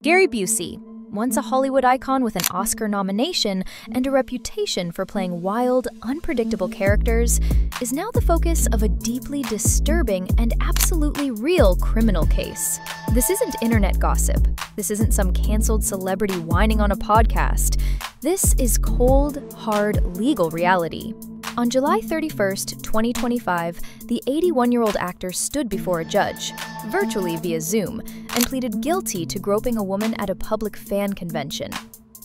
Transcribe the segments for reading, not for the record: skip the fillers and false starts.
Gary Busey, once a Hollywood icon with an Oscar nomination and a reputation for playing wild, unpredictable characters, is now the focus of a deeply disturbing and absolutely real criminal case. This isn't internet gossip. This isn't some canceled celebrity whining on a podcast. This is cold, hard legal reality. On July 31st, 2025, the 81-year-old actor stood before a judge, virtually via Zoom, and pleaded guilty to groping a woman at a public fan convention.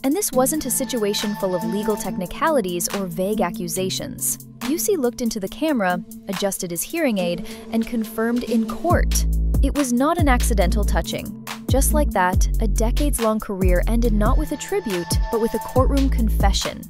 And this wasn't a situation full of legal technicalities or vague accusations. Busey looked into the camera, adjusted his hearing aid, and confirmed in court. It was not an accidental touching. Just like that, a decades-long career ended not with a tribute, but with a courtroom confession.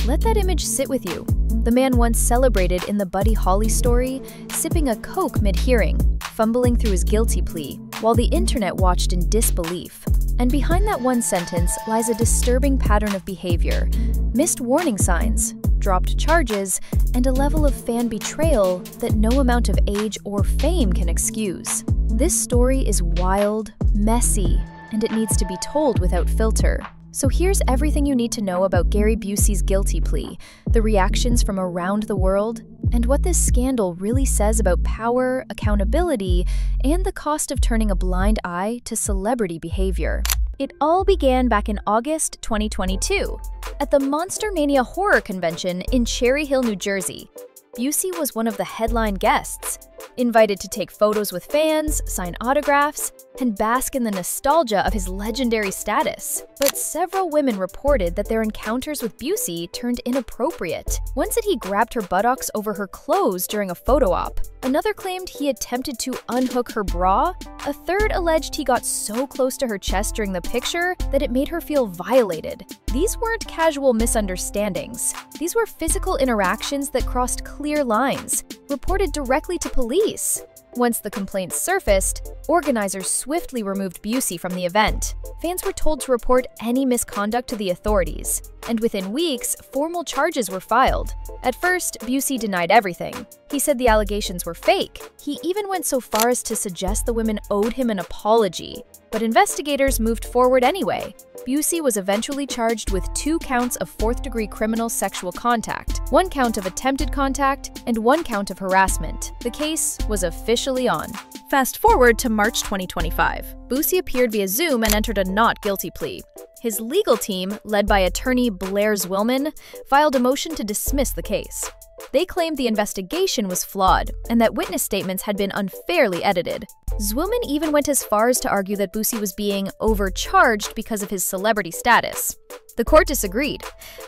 Let that image sit with you. The man once celebrated in the Buddy Holly story, sipping a Coke mid-hearing, fumbling through his guilty plea, while the internet watched in disbelief. And behind that one sentence lies a disturbing pattern of behavior, missed warning signs, dropped charges, and a level of fan betrayal that no amount of age or fame can excuse. This story is wild, messy, and it needs to be told without filter. So here's everything you need to know about Gary Busey's guilty plea, the reactions from around the world, and what this scandal really says about power, accountability, and the cost of turning a blind eye to celebrity behavior. It all began back in August 2022, at the Monster Mania horror convention in Cherry Hill, New Jersey. Busey was one of the headline guests, invited to take photos with fans, sign autographs, and bask in the nostalgia of his legendary status. But several women reported that their encounters with Busey turned inappropriate. One said he grabbed her buttocks over her clothes during a photo op. Another claimed he attempted to unhook her bra. A third alleged he got so close to her chest during the picture that it made her feel violated. These weren't casual misunderstandings. These were physical interactions that crossed clear lines, reported directly to police. Once the complaints surfaced, organizers swiftly removed Busey from the event. Fans were told to report any misconduct to the authorities, and within weeks, formal charges were filed. At first, Busey denied everything. He said the allegations were fake. He even went so far as to suggest the women owed him an apology. But investigators moved forward anyway. Busey was eventually charged with 2 counts of 4th-degree criminal sexual contact, 1 count of attempted contact, and 1 count of harassment. The case was officially on. Fast forward to March 2025. Busey appeared via Zoom and entered a not guilty plea. His legal team, led by attorney Blair Zwillman, filed a motion to dismiss the case. They claimed the investigation was flawed and that witness statements had been unfairly edited. Zwillman even went as far as to argue that Busey was being overcharged because of his celebrity status. The court disagreed.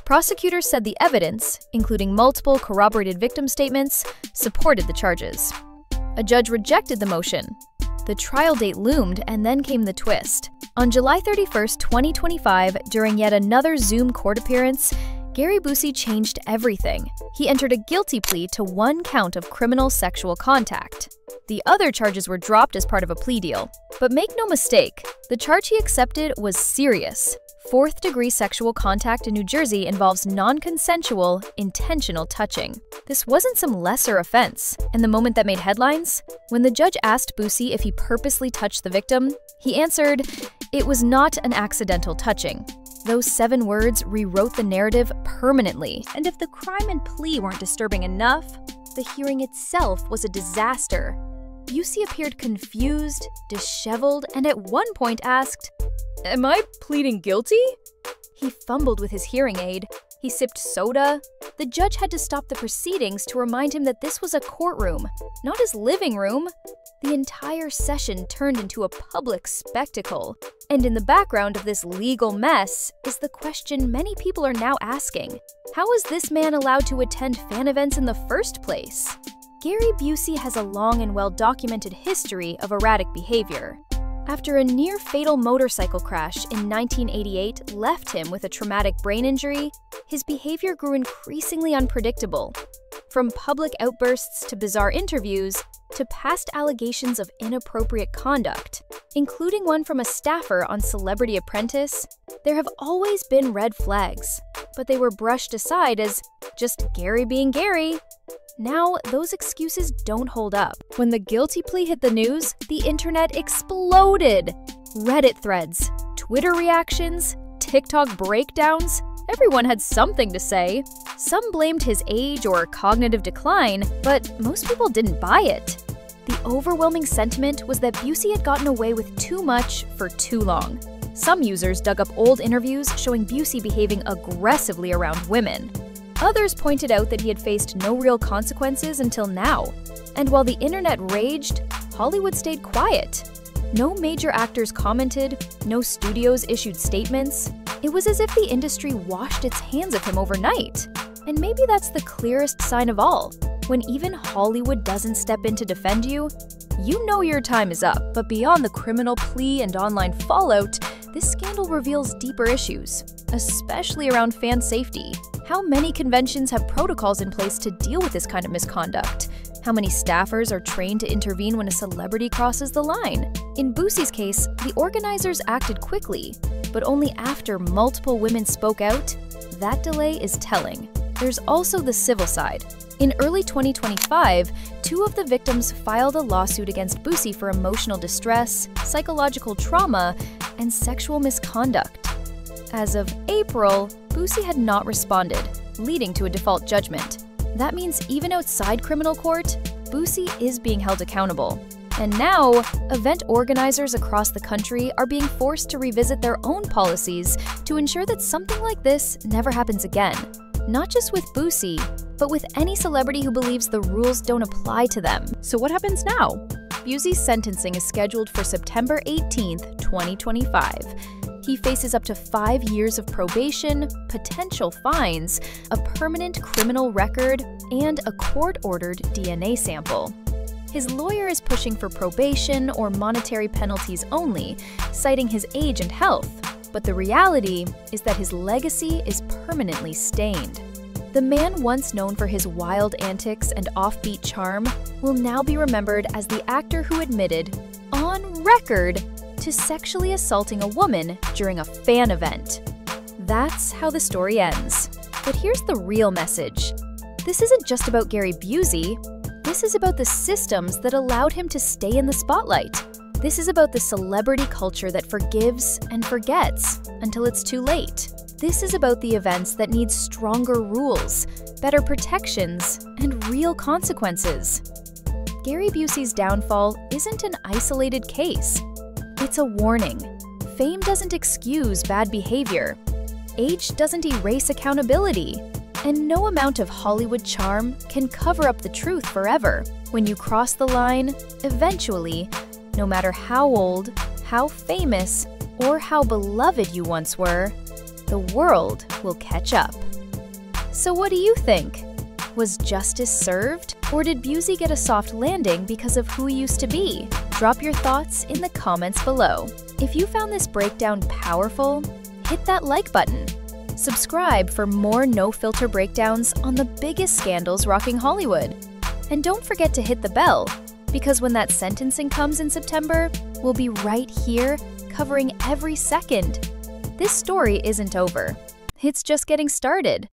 Prosecutors said the evidence, including multiple corroborated victim statements, supported the charges. A judge rejected the motion. The trial date loomed, and then came the twist. On July 31st, 2025, during yet another Zoom court appearance, Gary Busey changed everything. He entered a guilty plea to 1 count of criminal sexual contact. The other charges were dropped as part of a plea deal. But make no mistake, the charge he accepted was serious. 4th-degree sexual contact in New Jersey involves non-consensual, intentional touching. This wasn't some lesser offense, and the moment that made headlines? When the judge asked Busey if he purposely touched the victim, he answered, "It was not an accidental touching." Those 7 words rewrote the narrative permanently. And if the crime and plea weren't disturbing enough, the hearing itself was a disaster. Busey appeared confused, disheveled, and at one point asked, "Am I pleading guilty?" He fumbled with his hearing aid. He sipped soda. The judge had to stop the proceedings to remind him that this was a courtroom, not his living room. The entire session turned into a public spectacle. And in the background of this legal mess is the question many people are now asking. How is this man allowed to attend fan events in the first place? Gary Busey has a long and well-documented history of erratic behavior. After a near-fatal motorcycle crash in 1988 left him with a traumatic brain injury, his behavior grew increasingly unpredictable. From public outbursts to bizarre interviews, to past allegations of inappropriate conduct, including one from a staffer on Celebrity Apprentice, there have always been red flags, but they were brushed aside as just Gary being Gary. Now, those excuses don't hold up. When the guilty plea hit the news, the internet exploded. Reddit threads, Twitter reactions, TikTok breakdowns, everyone had something to say. Some blamed his age or cognitive decline, but most people didn't buy it. The overwhelming sentiment was that Busey had gotten away with too much for too long. Some users dug up old interviews showing Busey behaving aggressively around women. Others pointed out that he had faced no real consequences until now. And while the internet raged, Hollywood stayed quiet. No major actors commented, no studios issued statements. It was as if the industry washed its hands of him overnight. And maybe that's the clearest sign of all. When even Hollywood doesn't step in to defend you, you know your time is up. But beyond the criminal plea and online fallout, this scandal reveals deeper issues, especially around fan safety. How many conventions have protocols in place to deal with this kind of misconduct? How many staffers are trained to intervene when a celebrity crosses the line? In Busey's case, the organizers acted quickly, but only after multiple women spoke out. That delay is telling. There's also the civil side. In early 2025, 2 of the victims filed a lawsuit against Busey for emotional distress, psychological trauma, and sexual misconduct. As of April, Busey had not responded, leading to a default judgment. That means even outside criminal court, Busey is being held accountable. And now, event organizers across the country are being forced to revisit their own policies to ensure that something like this never happens again. Not just with Busey, but with any celebrity who believes the rules don't apply to them. So what happens now? Busey's sentencing is scheduled for September 18, 2025. He faces up to 5 years of probation, potential fines, a permanent criminal record, and a court-ordered DNA sample. His lawyer is pushing for probation or monetary penalties only, citing his age and health. But the reality is that his legacy is permanently stained. The man once known for his wild antics and offbeat charm will now be remembered as the actor who admitted, on record, to sexually assaulting a woman during a fan event. That's how the story ends. But here's the real message. This isn't just about Gary Busey. This is about the systems that allowed him to stay in the spotlight. This is about the celebrity culture that forgives and forgets until it's too late. This is about the events that need stronger rules, better protections, and real consequences. Gary Busey's downfall isn't an isolated case. It's a warning. Fame doesn't excuse bad behavior. Age doesn't erase accountability. And no amount of Hollywood charm can cover up the truth forever. When you cross the line, eventually, no matter how old, how famous, or how beloved you once were, the world will catch up. So what do you think? Was justice served? Or did Busey get a soft landing because of who he used to be? Drop your thoughts in the comments below. If you found this breakdown powerful, hit that like button. Subscribe for more no-filter breakdowns on the biggest scandals rocking Hollywood. And don't forget to hit the bell, because when that sentencing comes in September, we'll be right here covering every second. This story isn't over. It's just getting started.